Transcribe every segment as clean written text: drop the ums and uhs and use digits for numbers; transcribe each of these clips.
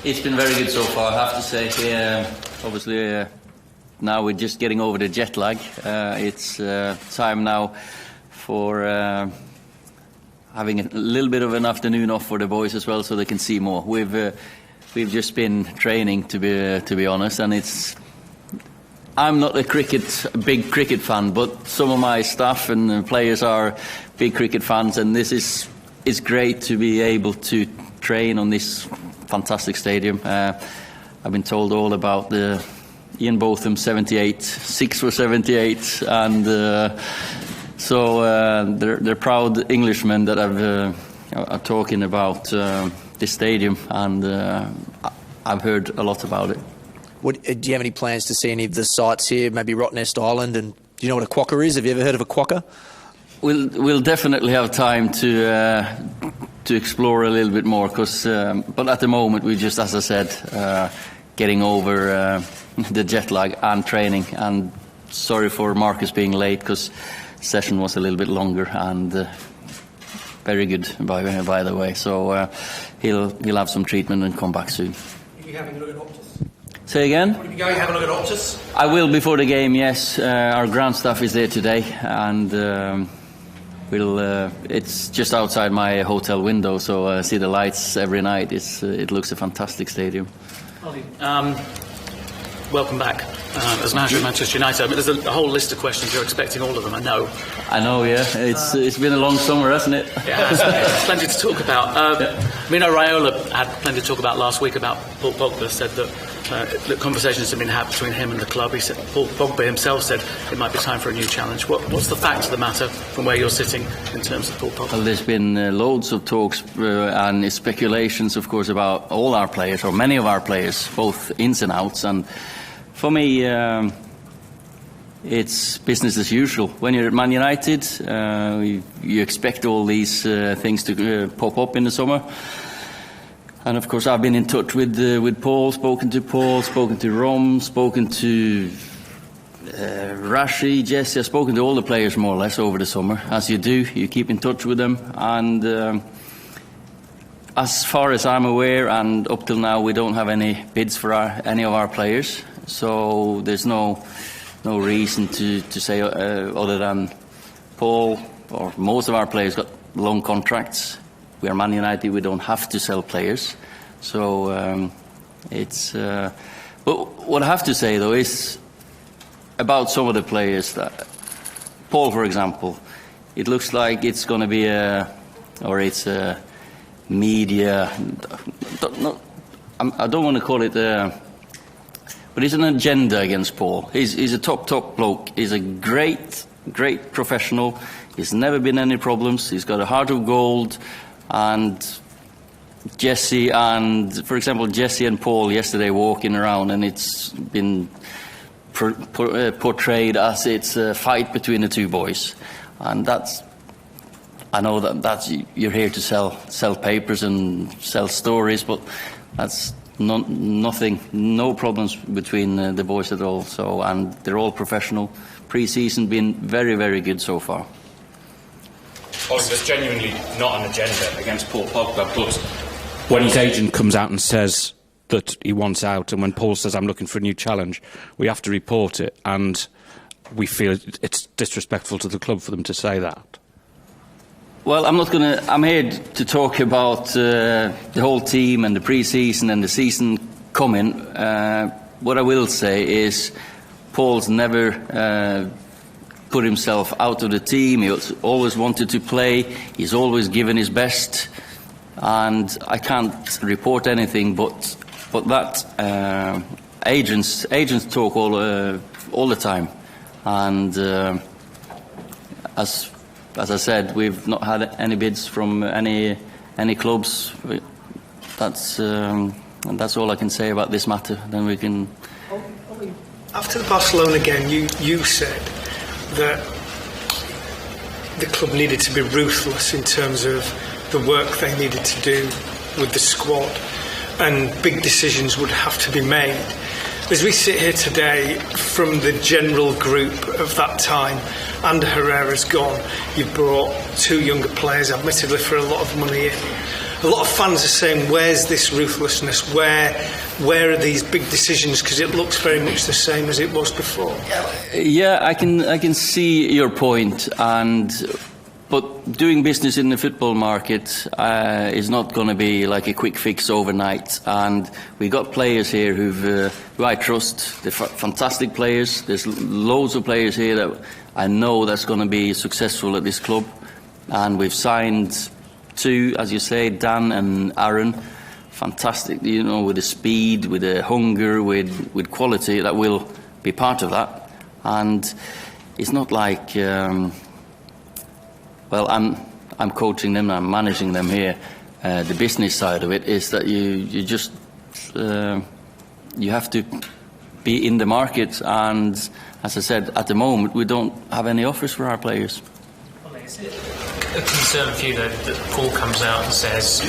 It's been very good so far, I have to say. Obviously, now we're just getting over the jet lag. It's time now for having a little bit of an afternoon off for the boys as well, so they can see more. We've just been training, to be honest, and I'm not a big cricket fan, but some of my staff and players are big cricket fans, and it's great to be able to train on this fantastic stadium. I've been told all about the Ian Botham 78, 6 for 78, and so they're proud Englishmen that are talking about this stadium, and I've heard a lot about it. Do you have any plans to see any of the sites here, maybe Rottnest Island? And do you know what a quokka is? Have you ever heard of a quokka? We'll definitely have time to explore a little bit more, but at the moment we just, as I said, getting over the jet lag and training. And sorry for Marcus being late, because session was a little bit longer, and very good by the way. So he'll have some treatment and come back soon. Will you be having a look at Optus? Say again? Will you be going to have a look at Optus? I will before the game, yes. Our ground staff is there today, and it's just outside my hotel window, so I see the lights every night. It looks a fantastic stadium. Ollie, welcome back as manager of Manchester United. I mean, there's a whole list of questions. You're expecting all of them, I know. I know, yeah. It's been a long summer, hasn't it? Yeah, there's plenty to talk about. Mino Raiola had plenty to talk about last week about Paul Pogba. Said that conversations have been had between him and the club. He said, Paul Pogba himself said it might be time for a new challenge. What's the fact of the matter from where you're sitting in terms of Paul Pogba? Well, there's been loads of talks and speculations, of course, about all our players, or many of our players, both ins and outs. And for me, it's business as usual. When you're at Man United, you expect all these things to pop up in the summer. And of course, I've been in touch with Paul, spoken to Rom, spoken to Rashi, Jesse. I've spoken to all the players more or less over the summer. As you do, you keep in touch with them. And as far as I'm aware, and up till now, we don't have any bids for any of our players. So there's no reason to say other than Paul or most of our players got long contracts. We are Man United, we don't have to sell players. So but what I have to say though is about some of the players, that Paul, for example, it looks like it's going to be it's a media, I don't want to call it but it's an agenda against Paul. He's a top bloke. He's a great professional. He's never been any problems. He's got a heart of gold. And Jesse and Paul yesterday walking around, and it's been portrayed as it's a fight between the two boys. And I know that's you're here to sell papers and sell stories, but that's nothing, no problems between the boys at all. So, and they're all professional. Pre-season been very, very good so far. Obviously, there's genuinely not an agenda against Paul Pogba, but when his agent comes out and says that he wants out, and when Paul says, I'm looking for a new challenge, we have to report it, and we feel it's disrespectful to the club for them to say that. Well, I'm here to talk about the whole team and the pre-season and the season coming. What I will say is Paul's never put himself out of the team. He always wanted to play. He's always given his best, and I can't report anything. But that agents talk all the time, and as I said, we've not had any bids from any clubs. That's all I can say about this matter. Then we can. After the Barcelona game, you said that the club needed to be ruthless in terms of the work they needed to do with the squad, and big decisions would have to be made. As we sit here today, from the general group of that time, Ander Herrera's gone, you've brought two younger players, admittedly for a lot of money in. a lot of fans are saying, where's this ruthlessness? Where are these big decisions? Because it looks very much the same as it was before. Yeah, I can see your point, but doing business in the football market is not going to be like a quick fix overnight. And we got players here who I trust. They're fantastic players. There's loads of players here that I know that's going to be successful at this club. And we've signed 2, as you say, Dan and Aaron. Fantastic, with the speed, with the hunger, with quality that will be part of that. And it's not like, I'm coaching them, I'm managing them here. The business side of it is that you just you have to be in the market. And as I said, at the moment we don't have any offers for our players. Is it a concern for you that Paul comes out and says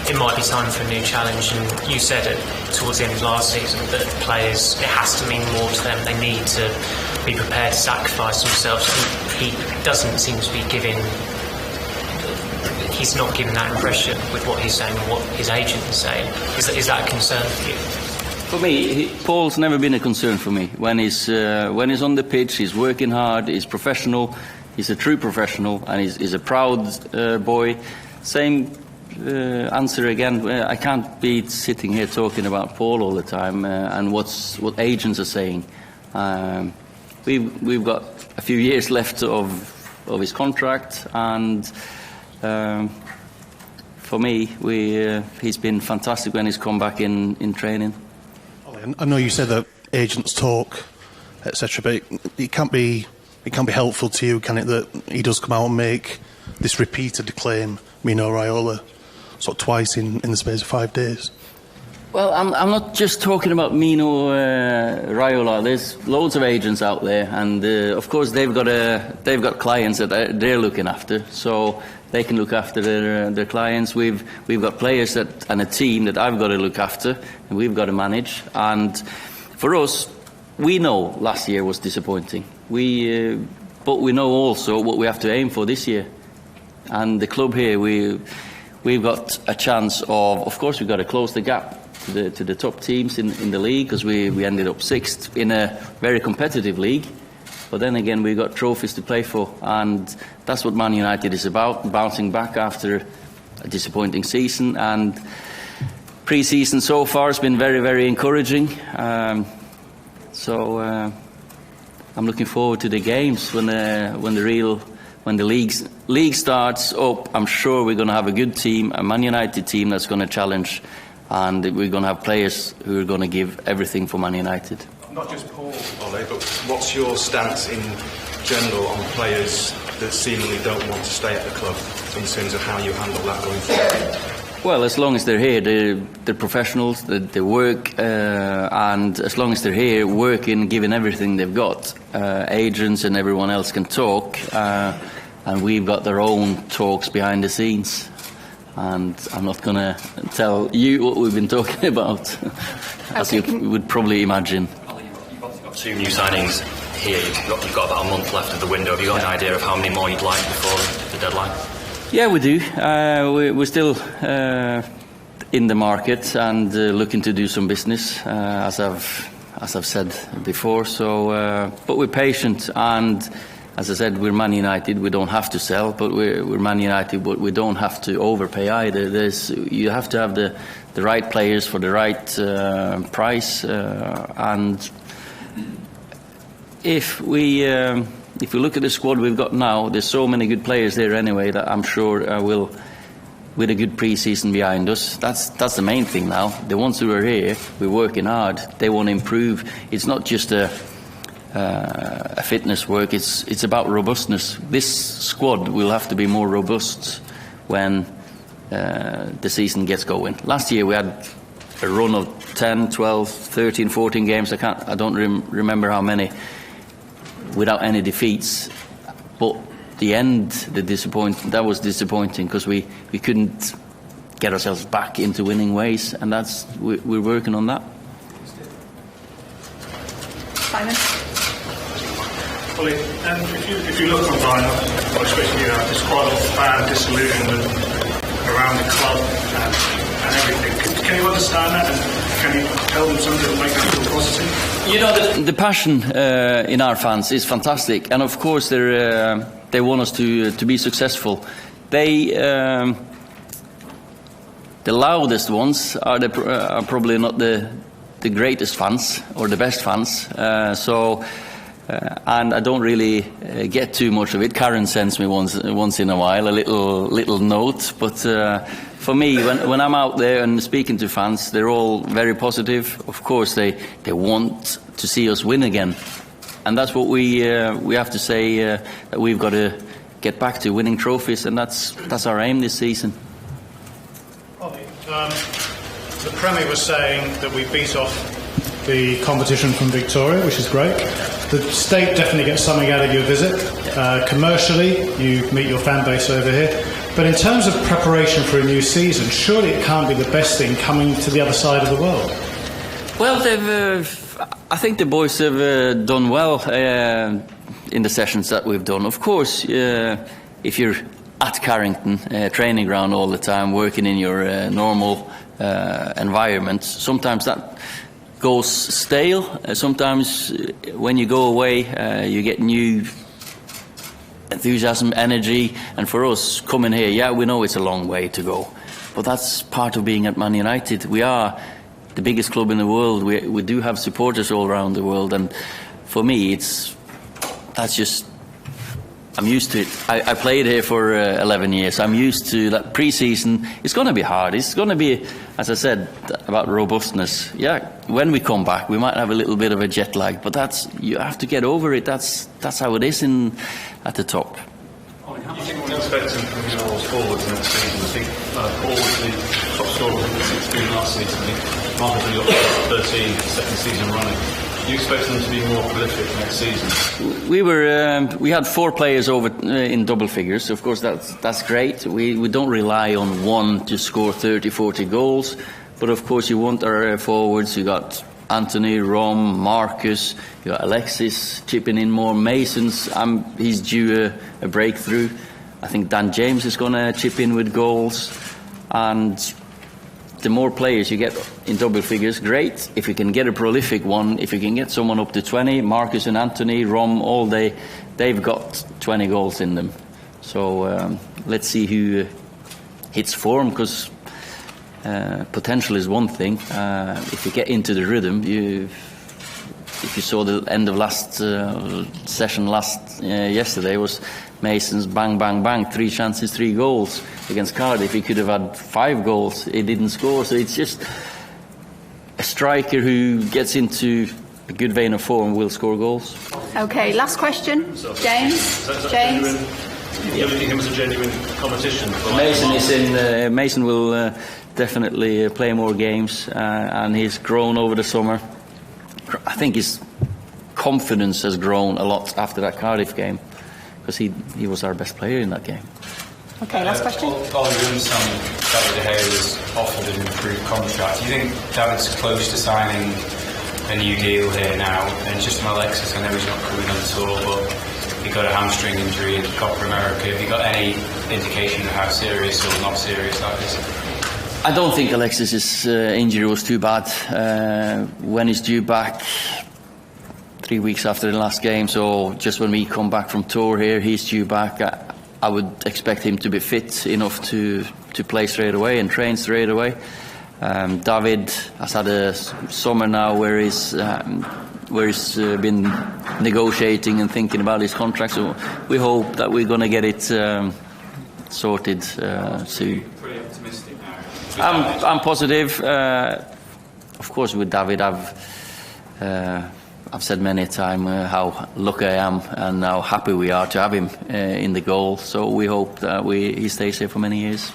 it might be time for a new challenge, and you said it towards the end of last season that players, it has to mean more to them, they need to be prepared to sacrifice themselves. He doesn't seem to be he's not giving that impression with what he's saying and what his agent is saying. Is that a concern for you? For me, Paul's never been a concern for me. When he's on the pitch, he's working hard, he's professional. He's a true professional, and he's a proud boy. Same answer again. I can't be sitting here talking about Paul all the time and what agents are saying. We've got a few years left of his contract, and for me, he's been fantastic when he's come back in training. I know you said that agents talk, etc., but it can't be helpful to you, can it, that he does come out and make this repeated claim, Mino Raiola, sort of twice in the space of 5 days? Well, I'm not just talking about Mino Raiola. There's loads of agents out there, and of course they've got clients that they're looking after, so they can look after their clients. We've got players and a team that I've got to look after, and we've got to manage. And for us, we know last year was disappointing. But we know also what we have to aim for this year. And the club here, we've got a chance of course, we've got to close the gap to the top teams in the league, because we ended up 6th in a very competitive league. But then again, we've got trophies to play for, and that's what Man United is about, bouncing back after a disappointing season. And pre-season so far has been very, very encouraging. So I'm looking forward to the games when the league starts up. I'm sure we're going to have a good team, a Man United team that's going to challenge, and we're going to have players who are going to give everything for Man United. Not just Paul, Ollie, but what's your stance in general on players that seemingly don't want to stay at the club, in terms of how you handle that going forward? Well, as long as they're here, they're professionals, they work, and as long as they're here working, giving everything they've got, agents and everyone else can talk, and we've got their own talks behind the scenes. And I'm not going to tell you what we've been talking about, as you would probably imagine. You've obviously got 2 new signings here. You've got about a month left of the window. Have you got an idea of how many more you'd like before the deadline? Yeah, we do. We're still in the market and looking to do some business, as I've said before. So, but we're patient, and as I said, we're Man United. We don't have to sell, but we're Man United. But we don't have to overpay either. You have to have the right players for the right price, and if we look at the squad we've got now, there's so many good players there anyway that I'm sure will, with a good pre-season behind us, that's the main thing now. The ones who are here, we're working hard. They want to improve. It's not just a fitness work. It's about robustness. This squad will have to be more robust when the season gets going. Last year we had a run of 10, 12, 13, 14 games. I don't remember how many, without any defeats. But the end, that was disappointing, because we couldn't get ourselves back into winning ways, and we're working on that. Simon? Well, if you look online, especially there's quite a lot of fan disillusionment around the club and everything. Can you understand that, and can you tell them something that will make them feel positive? You know, the passion in our fans is fantastic, and of course they want us to be successful. The loudest ones are probably not the greatest fans or the best fans. And I don't really get too much of it. Karen sends me once in a while a little note, but for me, when I'm out there and speaking to fans, they're all very positive. Of course, they want to see us win again, and that's what we have to say, that we've got to get back to winning trophies, and that's our aim this season. Ollie, the Premier was saying that we beat off the competition from Victoria, which is great. The state definitely gets something out of your visit. Commercially, you meet your fan base over here. But in terms of preparation for a new season, surely it can't be the best thing coming to the other side of the world. Well, I think the boys have done well in the sessions that we've done. Of course, if you're at Carrington, training ground all the time, working in your normal environment, sometimes that goes stale. Sometimes when you go away, you get new enthusiasm, energy, and for us coming here, yeah, we know it's a long way to go, but that's part of being at Man United. We are the biggest club in the world. We do have supporters all around the world, and for me, I'm used to it. I played here for 11 years. I'm used to that pre-season. It's going to be hard. It's going to be, as I said, about robustness. Yeah, when we come back, we might have a little bit of a jet lag, but you have to get over it. That's how it is at the top. What do you expect from your forwards next season? I think Paul was the top scorer with 16 last season. I think Marcus really got 13 second season running. Do you expect them to be more prolific next season? We had 4 players over in double figures. Of course, that's great. We don't rely on one to score 30, 40 goals. But of course, you want our forwards. You got Anthony, Rom, Marcus. You got Alexis chipping in more. Mason's he's due a breakthrough. I think Dan James is going to chip in with goals, and the more players you get in double figures, great. If you can get a prolific one, if you can get someone up to 20, Marcus and Anthony, Rom, all they've got 20 goals in them. So let's see who hits form, because potential is one thing. If you get into the rhythm, if you saw the end of last session yesterday, was Mason's bang, bang, bang, 3 chances, 3 goals against Cardiff. He could have had 5 goals. He didn't score. So it's just a striker who gets into a good vein of form will score goals. Okay, last question. James? James? You really think it was a genuine competition? Mason will definitely play more games, and he's grown over the summer. I think his confidence has grown a lot after that Cardiff game, because he was our best player in that game. Okay, last question. Ollie, we understand David De Gea was offered an improved contract. Do you think David's close to signing a new deal here now? And just on Alexis, I know he's not coming on tour, but he got a hamstring injury in Copa America. Have you got any indication of how serious or not serious that is? I don't think Alexis' injury was too bad. When he's due back, 3 weeks after the last game, so just when we come back from tour here, he's due back. I would expect him to be fit enough to play straight away and train straight away. David has had a summer now where he's been negotiating and thinking about his contract, so we hope that we're going to get it sorted soon. Pretty optimistic now. I'm positive. Of course, with David, I've said many a time how lucky I am and how happy we are to have him in the goal. So we hope that he stays here for many years.